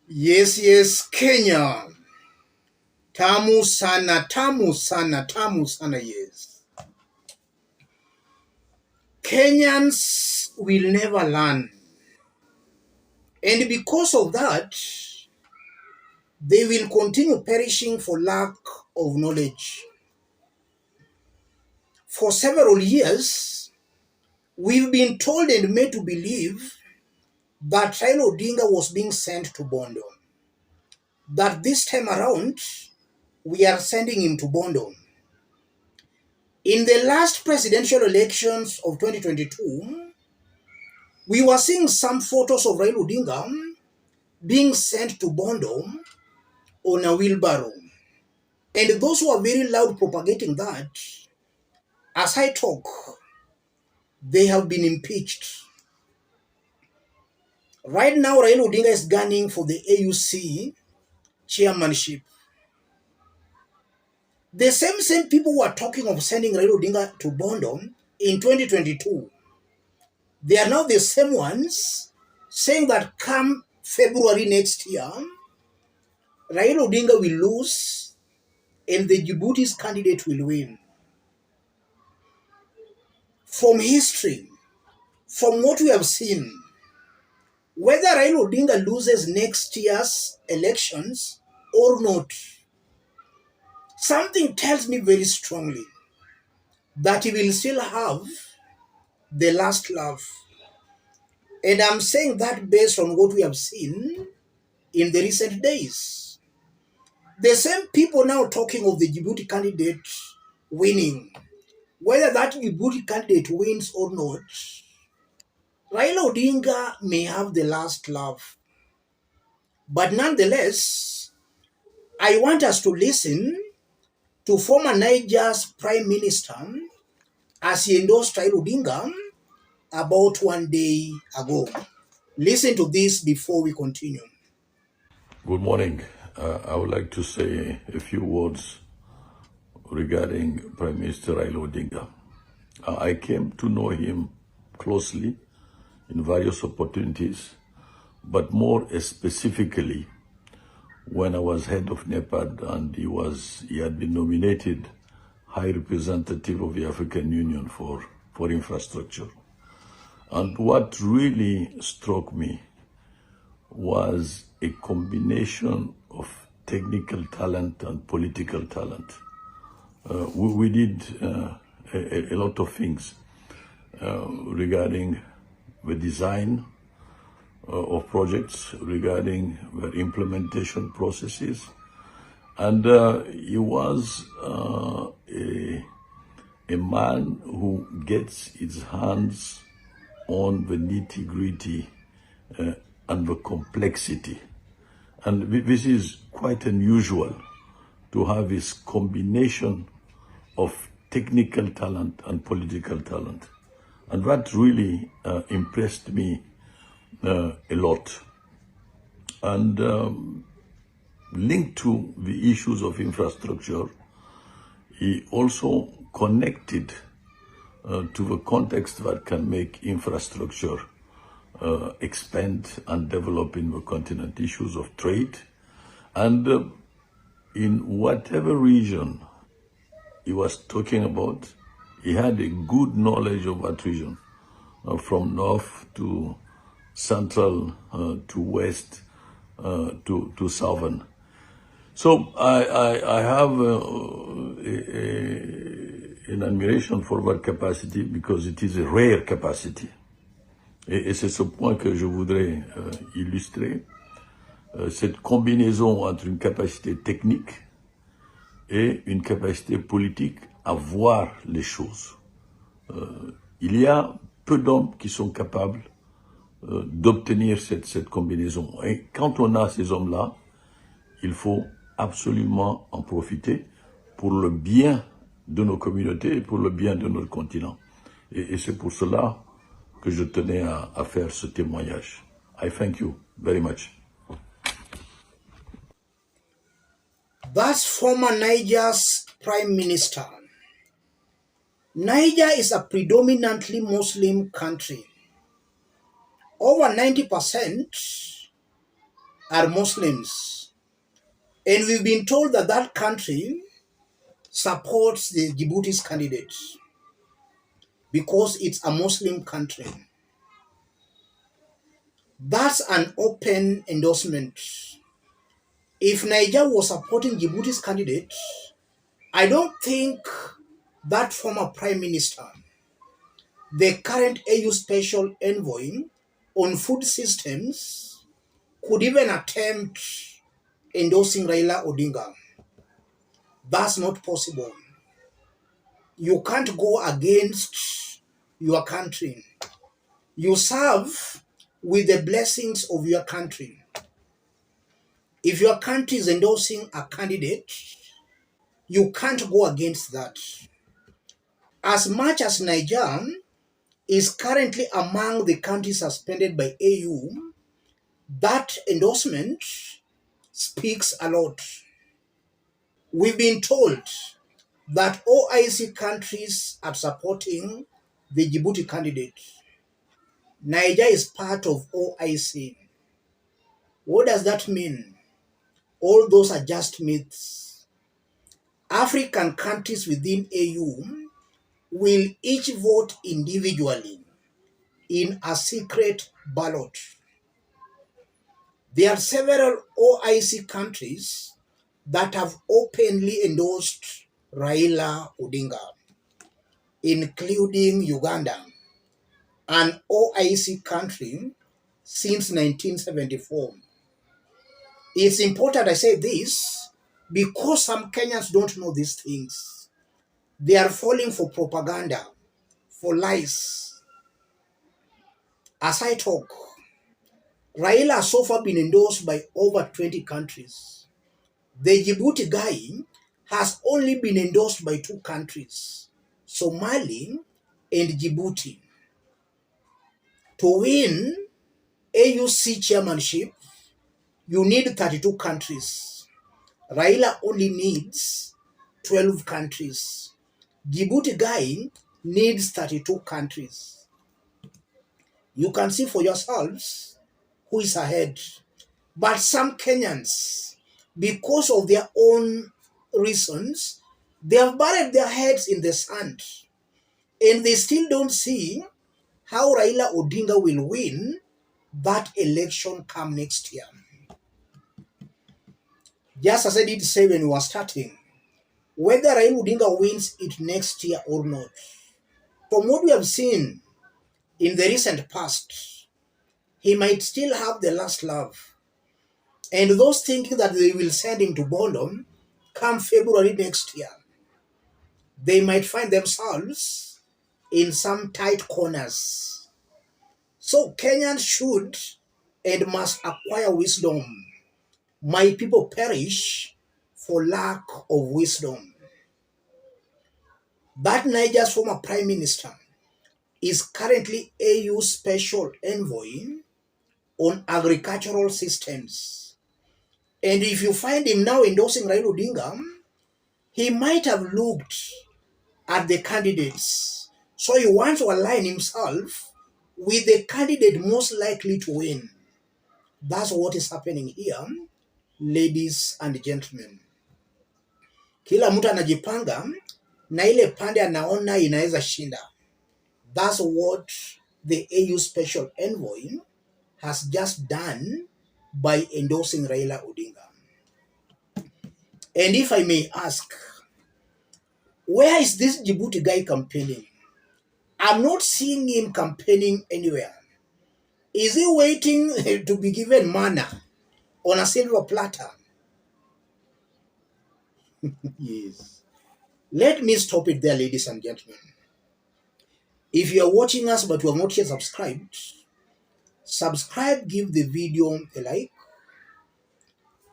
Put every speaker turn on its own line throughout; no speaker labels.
Yes, Kenya. Tamu sana, yes. Kenyans will never learn. And because of that, they will continue perishing for lack of knowledge. For several years, we've been told and made to believe that Raila Odinga was being sent to Bondo. That this time around, we are sending him to Bondo. In the last presidential elections of 2022, we were seeing some photos of Raila Odinga being sent to Bondo on a wheelbarrow. And those who are very loud propagating that, as I talk, they have been impeached. Right now, Raila Odinga is gunning for the AUC chairmanship. The same people who are talking of sending Raila Odinga to Bondo in 2022, they are now the same ones saying that come February next year, Raila Odinga will lose and the Djibouti's candidate will win. From history, from what we have seen, whether Raila Odinga loses next year's elections or not, something tells me very strongly that he will still have the last laugh. And I'm saying that based on what we have seen in the recent days. The same people now talking of the Djibouti candidate winning, whether that Djibouti candidate wins or not, Raila Odinga may have the last laugh. But nonetheless, I want us to listen to former Niger's Prime Minister as he endorsed Raila Odinga about 1 day ago. Listen to this before we continue.
Good morning. I would like to say a few words regarding Prime Minister Raila Odinga. I came to know him closely in various opportunities, but more specifically when I was head of NEPAD and he had been nominated High Representative of the African Union for infrastructure. And what really struck me was a combination of technical talent and political talent. We did a lot of things regarding the design of projects, regarding the implementation processes. And he was a man who gets his hands on the nitty-gritty and the complexity. And this is quite unusual to have this combination of technical talent and political talent. And that really impressed me a lot. And linked to the issues of infrastructure, he also connected to the context that can make infrastructure expand and develop in the continent, issues of trade. And in whatever region he was talking about, he had a good knowledge of that region, from north to central to west to southern. So I have an admiration for that capacity because it is a rare capacity. Et c'est ce point que je voudrais illustrer, cette combinaison entre une capacité technique et une capacité politique à voir les choses. Il y a peu d'hommes qui sont capables d'obtenir cette combinaison. Et quand on a ces hommes-là, il faut absolument en profiter pour le bien de nos communautés et pour le bien de notre continent. Et c'est pour cela que je tenais à faire ce témoignage. I thank you very much.
That's former Niger's Prime Minister. Niger is a predominantly Muslim country. Over 90% are Muslims. And we've been told that that country supports the Djibouti's candidate because it's a Muslim country. That's an open endorsement. If Niger was supporting Djibouti's candidate, I don't think that former prime minister, the current AU special envoy on food systems, could even attempt endorsing Raila Odinga. That's not possible. You can't go against your country. You serve with the blessings of your country. If your country is endorsing a candidate, you can't go against that. As much as Niger is currently among the countries suspended by AU, that endorsement speaks a lot. We've been told that OIC countries are supporting the Djibouti candidate. Niger is part of OIC. What does that mean? All those are just myths. African countries within AU will each vote individually in a secret ballot. There are several OIC countries that have openly endorsed Raila Odinga, including Uganda, an OIC country since 1974. It's important I say this because some Kenyans don't know these things. They are falling for propaganda, for lies. As I talk, Raila has so far been endorsed by over 20 countries. The Djibouti guy has only been endorsed by two countries, Somali and Djibouti. To win AUC chairmanship, you need 32 countries. Raila only needs 12 countries. Djibouti guy needs 32 countries. You can see for yourselves who is ahead. But some Kenyans, because of their own reasons, they have buried their heads in the sand. And they still don't see how Raila Odinga will win that election come next year. Just as I did say when we were starting, whether Raila Odinga wins it next year or not, from what we have seen in the recent past, he might still have the last laugh. And those thinking that they will send him to Bondom come February next year, they might find themselves in some tight corners. So Kenyans should and must acquire wisdom. My people perish for lack of wisdom. That Niger's former prime minister is currently AU special envoy on agricultural systems. And if you find him now endorsing Raila Odinga, he might have looked at the candidates. So he wants to align himself with the candidate most likely to win. That's what is happening here, ladies and gentlemen. Kila mtu anajipanga na ile pande anaona inaweza shinda. That's what the AU Special Envoy has just done by endorsing Raila Odinga. And if I may ask, where is this Djibouti guy campaigning? I'm not seeing him campaigning anywhere. Is he waiting to be given manna on a silver platter? Yes. Let me stop it there, ladies and gentlemen. If you are watching us but you have not yet subscribed, subscribe, give the video a like.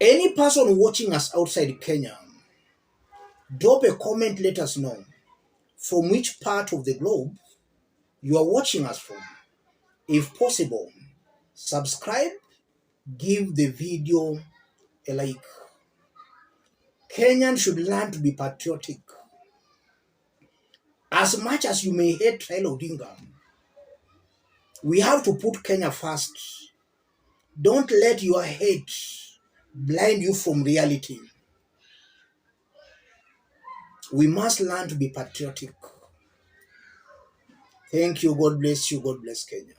Any person watching us outside Kenya, drop a comment, let us know from which part of the globe you are watching us from. If possible, subscribe, give the video a like. Kenyans should learn to be patriotic. As much as you may hate Raila Odinga, we have to put Kenya first. Don't let your hate blind you from reality. We must learn to be patriotic. Thank you. God bless you. God bless Kenya.